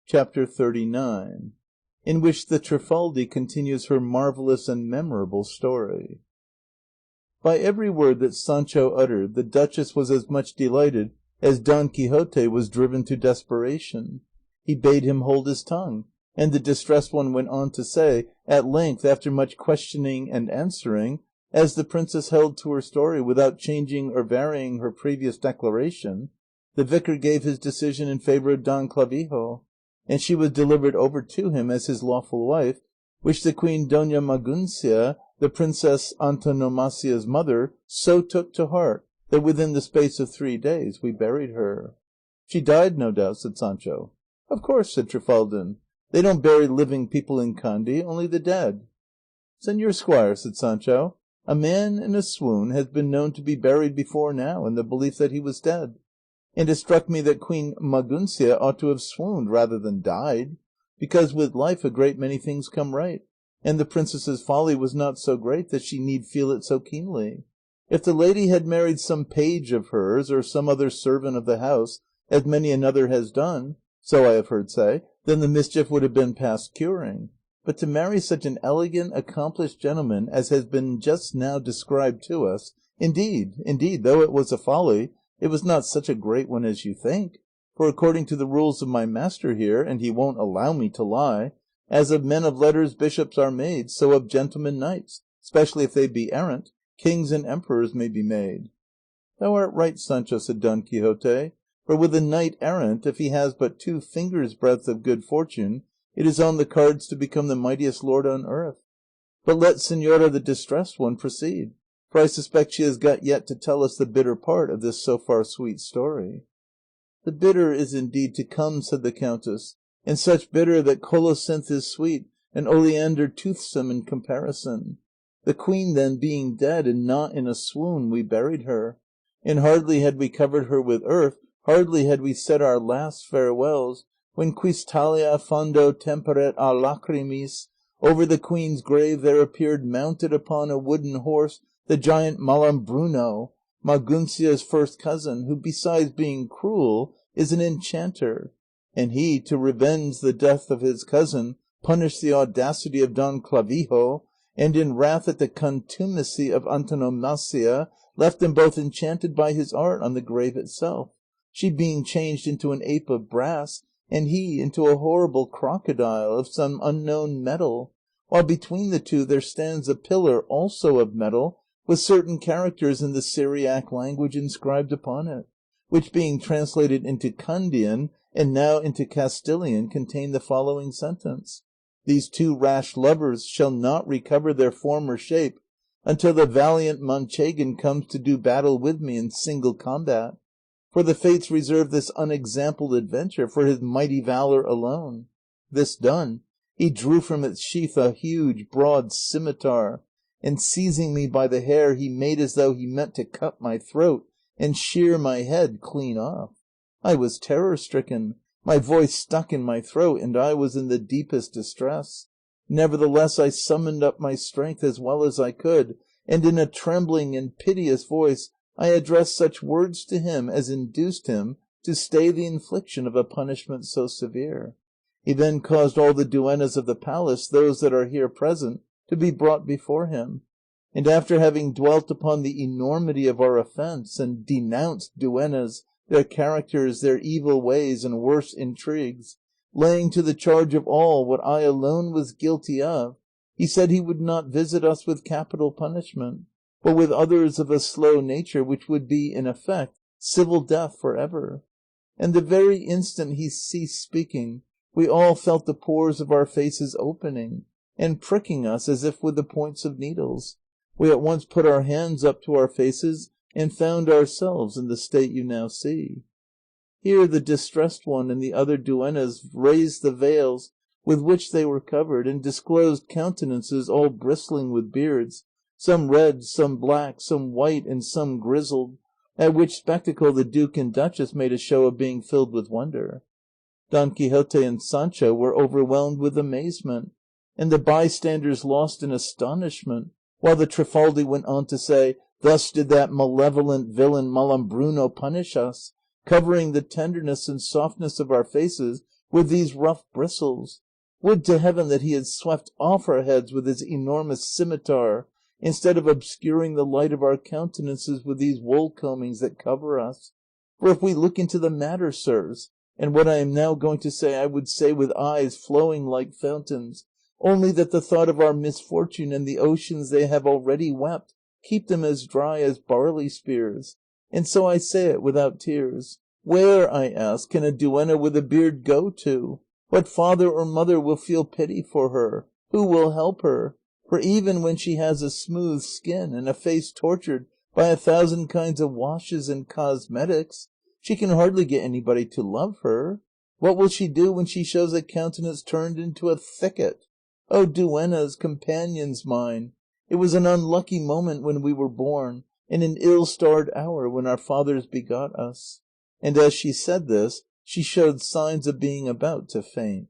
Chapter 39, in which the Trifaldi continues her marvellous and memorable story. By every word that Sancho uttered the duchess was as much delighted as Don Quixote was driven to desperation. He bade him hold his tongue, and the Distressed One went on to say, at length, after much questioning and answering, as the princess held to her story without changing or varying her previous declaration, the vicar gave his decision in favour of Don Clavijo, and she was delivered over to him as his lawful wife, which the queen Dona Maguncia, the princess Antonomasia's mother, so took to heart that within the space of 3 days we buried her. She died, no doubt, said Sancho. Of course, said Trifaldin. They don't bury living people in Kandy, only the dead. Señor Squire, said Sancho, a man in a swoon has been known to be buried before now in the belief that he was dead. And it struck me that Queen Maguncia ought to have swooned rather than died, because with life a great many things come right, and the princess's folly was not so great that she need feel it so keenly. If the lady had married some page of hers, or some other servant of the house, as many another has done, so I have heard say, then the mischief would have been past curing. But to marry such an elegant, accomplished gentleman as has been just now described to us, indeed, though it was a folly, it was not such a great one as you think, for according to the rules of my master here, and he won't allow me to lie, as of men of letters bishops are made, so of gentlemen knights, especially if they be errant, kings and emperors may be made. Thou art right, Sancho, said Don Quixote, for with a knight errant, if he has but 2 fingers' breadth of good fortune, it is on the cards to become the mightiest lord on earth. But let Señora the Distressed One proceed, for I suspect she has got yet to tell us the bitter part of this so far sweet story. The bitter is indeed to come, said the countess, and such bitter that colocynth is sweet, and oleander toothsome in comparison. The queen then being dead, and not in a swoon, we buried her, and hardly had we covered her with earth, hardly had we said our last farewells, when quis talia fondo temperet a lacrimis, over the queen's grave there appeared mounted upon a wooden horse the giant Malambruno, Maguncia's first cousin, who besides being cruel is an enchanter, and he, to revenge the death of his cousin, punished the audacity of Don Clavijo, and in wrath at the contumacy of Antonomasia, left them both enchanted by his art on the grave itself, she being changed into an ape of brass, and he into a horrible crocodile of some unknown metal, while between the two there stands a pillar also of metal, with certain characters in the Syriac language inscribed upon it, which being translated into Kandian and now into Castilian contain the following sentence: These 2 rash lovers shall not recover their former shape until the valiant Manchegan comes to do battle with me in single combat, for the fates reserve this unexampled adventure for his mighty valour alone. This done, he drew from its sheath a huge broad scimitar, and seizing me by the hair he made as though he meant to cut my throat and shear my head clean off. I was terror-stricken, my voice stuck in my throat, and I was in the deepest distress. Nevertheless I summoned up my strength as well as I could, and in a trembling and piteous voice I addressed such words to him as induced him to stay the infliction of a punishment so severe. He then caused all the duennas of the palace, those that are here present, to be brought before him, and after having dwelt upon the enormity of our offence, and denounced duennas, their characters, their evil ways, and worse intrigues, laying to the charge of all what I alone was guilty of, he said he would not visit us with capital punishment, but with others of a slow nature, which would be, in effect, civil death for ever. And the very instant he ceased speaking, we all felt the pores of our faces opening, and pricking us as if with the points of needles. We at once put our hands up to our faces, and found ourselves in the state you now see. Here the Distressed One and the other duennas raised the veils with which they were covered, and disclosed countenances all bristling with beards, some red, some black, some white, and some grizzled, at which spectacle the duke and duchess made a show of being filled with wonder. Don Quixote and Sancho were overwhelmed with amazement, and the bystanders lost in astonishment, while the Trifaldi went on to say, "Thus did that malevolent villain Malambruno punish us, covering the tenderness and softness of our faces with these rough bristles. Would to heaven that he had swept off our heads with his enormous scimitar, instead of obscuring the light of our countenances with these wool combings that cover us. For if we look into the matter, sirs, and what I am now going to say I would say with eyes flowing like fountains, only that the thought of our misfortune and the oceans they have already wept keep them as dry as barley spears, and so I say it without tears. Where, I ask, can a duenna with a beard go to? What father or mother will feel pity for her? Who will help her? For even when she has a smooth skin and a face tortured by 1,000 kinds of washes and cosmetics, she can hardly get anybody to love her. What will she do when she shows a countenance turned into a thicket? O duennas, companions mine, it was an unlucky moment when we were born, and an ill-starred hour when our fathers begot us. And as she said this, she showed signs of being about to faint.